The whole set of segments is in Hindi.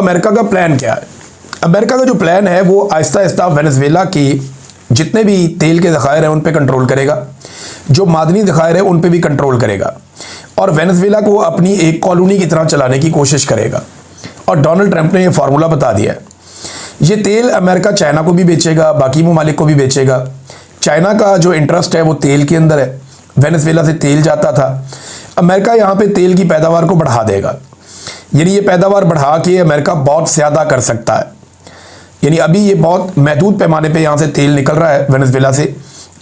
अमेरिका का प्लान क्या है? अमेरिका का जो प्लान है वो आहिस्ता आहिस्ता वेनेजुएला की जितने भी तेल के ज़खायर हैं उन पे कंट्रोल करेगा, जो मादनी ज़खायर है उन पे भी कंट्रोल करेगा और वेनेजुएला को अपनी एक कॉलोनी की तरह चलाने की कोशिश करेगा। और डोनाल्ड ट्रंप ने ये फार्मूला बता दिया है। ये तेल अमेरिका चाइना को भी बेचेगा, बाकी ममालिक को भी बेचेगा। चाइना का जो इंटरेस्ट है वो तेल के अंदर है, वेनेजुएला से तेल जाता था। अमेरिका यहाँ पे तेल की पैदावार को बढ़ा देगा, यानी ये पैदावार बढ़ा के अमेरिका बहुत ज़्यादा कर सकता है। यानी अभी ये बहुत महदूद पैमाने पे यहाँ से तेल निकल रहा है वेनेजुएला से,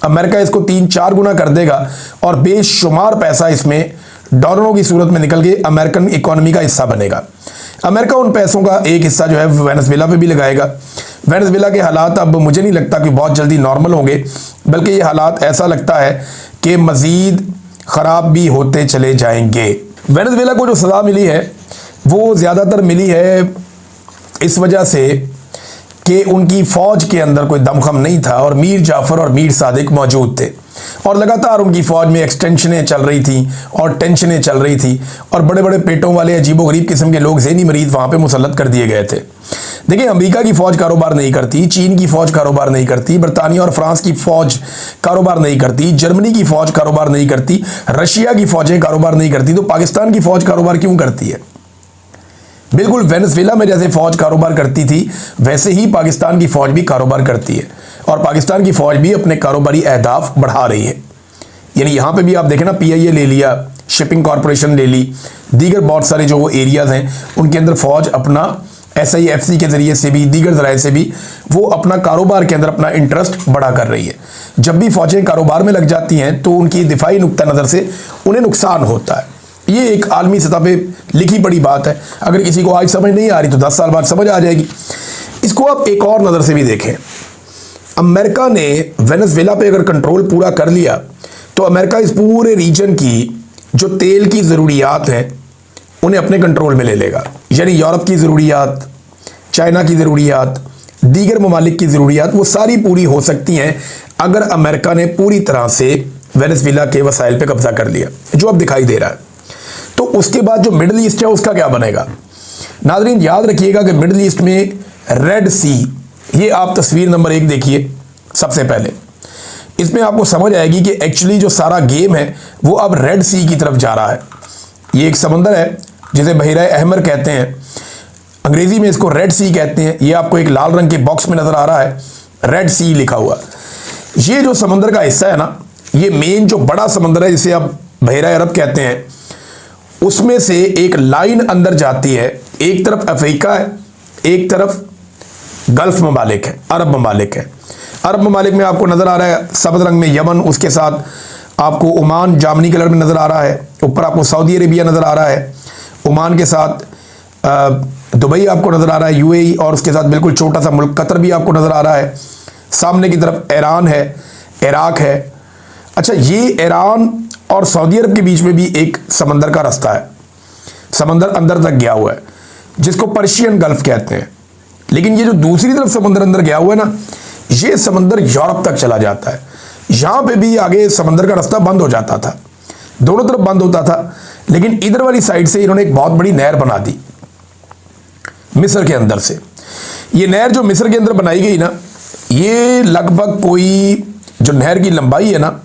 अमेरिका इसको 3-4 गुना कर देगा और बेशुमार पैसा इसमें डॉलरों की सूरत में निकल के अमेरिकन इकोनॉमी का हिस्सा बनेगा। अमेरिका उन पैसों का एक हिस्सा जो है वेनेजुएला पे भी लगाएगा। वेनेजुएला के हालात अब मुझे नहीं लगता कि बहुत जल्दी नॉर्मल होंगे, बल्कि ये हालात ऐसा लगता है कि मज़ीद ख़राब भी होते चले जाएंगे। वेनेजुएला को जो सज़ा मिली है वो ज़्यादातर मिली है इस वजह से कि उनकी फ़ौज के अंदर कोई दमखम नहीं था और मीर जाफ़र और मीर सादिक मौजूद थे और लगातार उनकी फ़ौज में एक्सटेंशनें चल रही थी और टेंशनें चल रही थी और बड़े बड़े पेटों वाले अजीबोगरीब किस्म के लोग, ज़हनी मरीज़ वहाँ पे मुसल्लत कर दिए गए थे। देखिए, अमेरिका की फ़ौज कारोबार नहीं करती, चीन की फ़ौज कारोबार नहीं करती, बरतानिया और फ्रांस की फ़ौज कारोबार नहीं करती, जर्मनी की फ़ौज कारोबार नहीं करती, रशिया की फ़ौजें कारोबार नहीं करती, तो पाकिस्तान की फ़ौज कारोबार क्यों करती है? बिल्कुल वेनेजुएला में जैसे फ़ौज कारोबार करती थी वैसे ही पाकिस्तान की फ़ौज भी कारोबार करती है और पाकिस्तान की फ़ौज भी अपने कारोबारी अहदाफ बढ़ा रही है। यानी यहाँ पे भी आप देखें ना, PIA ले लिया, शिपिंग कॉरपोरेशन ले ली, दीगर बहुत सारे जो वो एरियाज़ हैं उनके अंदर फ़ौज अपना SIFC के ज़रिए से भी, दीगर ज़राए से भी वो अपना कारोबार के अंदर अपना इंटरेस्ट बढ़ा कर रही है। जब भी फ़ौजें कारोबार में लग जाती हैं तो उनकी दिफाई नुक्ता नज़र से उन्हें नुकसान होता है। ये एक आलमी सतह पे लिखी पड़ी बात है। अगर किसी को आज समझ नहीं आ रही तो 10 साल बाद समझ आ जाएगी। इसको आप एक और नज़र से भी देखें। अमेरिका ने वेनेजुएला पे अगर कंट्रोल पूरा कर लिया तो अमेरिका इस पूरे रीजन की जो तेल की ज़रूरियात हैं उन्हें अपने कंट्रोल में ले लेगा। यानी यूरोप की ज़रूरियात, चाइना की ज़रूरियात, दीगर ममालिक की ज़रूरियात, वो सारी पूरी हो सकती हैं अगर अमेरिका ने पूरी तरह से वेनेजुएला के वसाइल पे कब्जा कर लिया, जो अब दिखाई दे रहा है। तो उसके बाद जो मिडल ईस्ट है उसका क्या बनेगा? नाज़रीन याद रखिएगा कि मिडल ईस्ट में रेड सी, ये आप तस्वीर नंबर 1 देखिए सबसे पहले, इसमें आपको समझ आएगी कि एक्चुअली जो सारा गेम है वो अब रेड सी की तरफ जा रहा है। ये एक समंदर है जिसे बहरा अहमर कहते हैं, अंग्रेज़ी में इसको रेड सी कहते हैं। ये आपको एक लाल रंग के बॉक्स में नज़र आ रहा है, रेड सी लिखा हुआ। ये जो समंदर का हिस्सा है ना, ये मेन जो बड़ा समंदर है जिसे आप बहरा अरब कहते हैं, उसमें से एक लाइन अंदर जाती है। एक तरफ अफ्रीका है, एक तरफ गल्फ ममालिक है, अरब ममालिक है। अरब ममालिक में आपको नज़र आ रहा है सब्ज़ रंग में यमन, उसके साथ आपको ओमान जामनी कलर में नज़र आ रहा है, ऊपर आपको सऊदी अरेबिया नज़र आ रहा है, ओमान के साथ दुबई आपको नज़र आ रहा है, UAE, और उसके साथ बिल्कुल छोटा सा मुल्क कतर भी आपको नज़र आ रहा है। सामने की तरफ ईरान है, इराक है। अच्छा, ये ईरान और सऊदी अरब के बीच में भी एक समंदर का रास्ता है, समंदर अंदर तक गया हुआ है जिसको पर्शियन गल्फ कहते हैं। लेकिन ये जो दूसरी तरफ समंदर अंदर गया हुआ है ना, ये समंदर यूरोप तक चला जाता है। यहाँ पे भी आगे समंदर का रास्ता बंद हो जाता था, दोनों तरफ बंद होता था, लेकिन इधर वाली साइड से इन्होंने एक बहुत बड़ी नहर बना दी मिस्र के अंदर से। ये नहर जो मिस्र के अंदर बनाई गई ना, ये लगभग कोई जो नहर की लंबाई है ना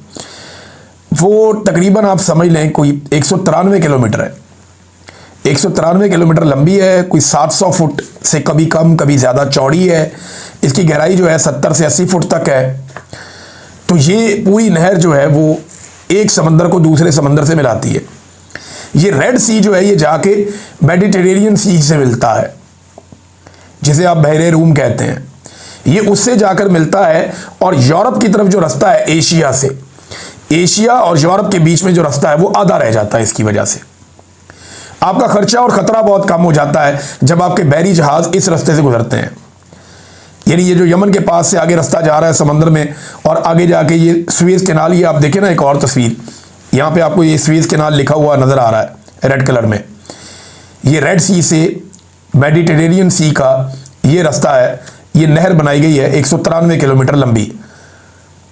वो तकरीबन आप समझ लें कोई 193 किलोमीटर है। 193 किलोमीटर लंबी है, कोई 700 फुट से कभी कम कभी ज़्यादा चौड़ी है। इसकी गहराई जो है 70 से 80 फुट तक है। तो ये पूरी नहर जो है वो एक समंदर को दूसरे समंदर से मिलाती है। ये रेड सी जो है ये जाके मेडिटेरेनियन सी से मिलता है, जिसे आप बहरे रूम कहते हैं। ये उससे जाकर मिलता है और यूरोप की तरफ जो रास्ता है एशिया से, एशिया और यूरोप के बीच में जो रास्ता है वो आधा रह जाता है। इसकी वजह से आपका खर्चा और ख़तरा बहुत कम हो जाता है जब आपके बहरी जहाज़ इस रास्ते से गुजरते हैं। यानी ये जो यमन के पास से आगे रास्ता जा रहा है समंदर में, और आगे जाके ये सुएज़ कैनाल, ये आप देखें ना एक और तस्वीर, यहाँ पे आपको ये सुएज़ कैनाल लिखा हुआ नज़र आ रहा है रेड कलर में। ये रेड सी से मेडिटेरेनियन सी का ये रास्ता है, ये नहर बनाई गई है 193 किलोमीटर लंबी।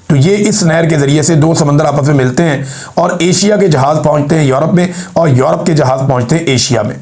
तो ये इस नहर के ज़रिए से दो समंदर आपस में मिलते हैं और एशिया के जहाज़ पहुंचते हैं यूरोप में और यूरोप के जहाज़ पहुंचते हैं एशिया में।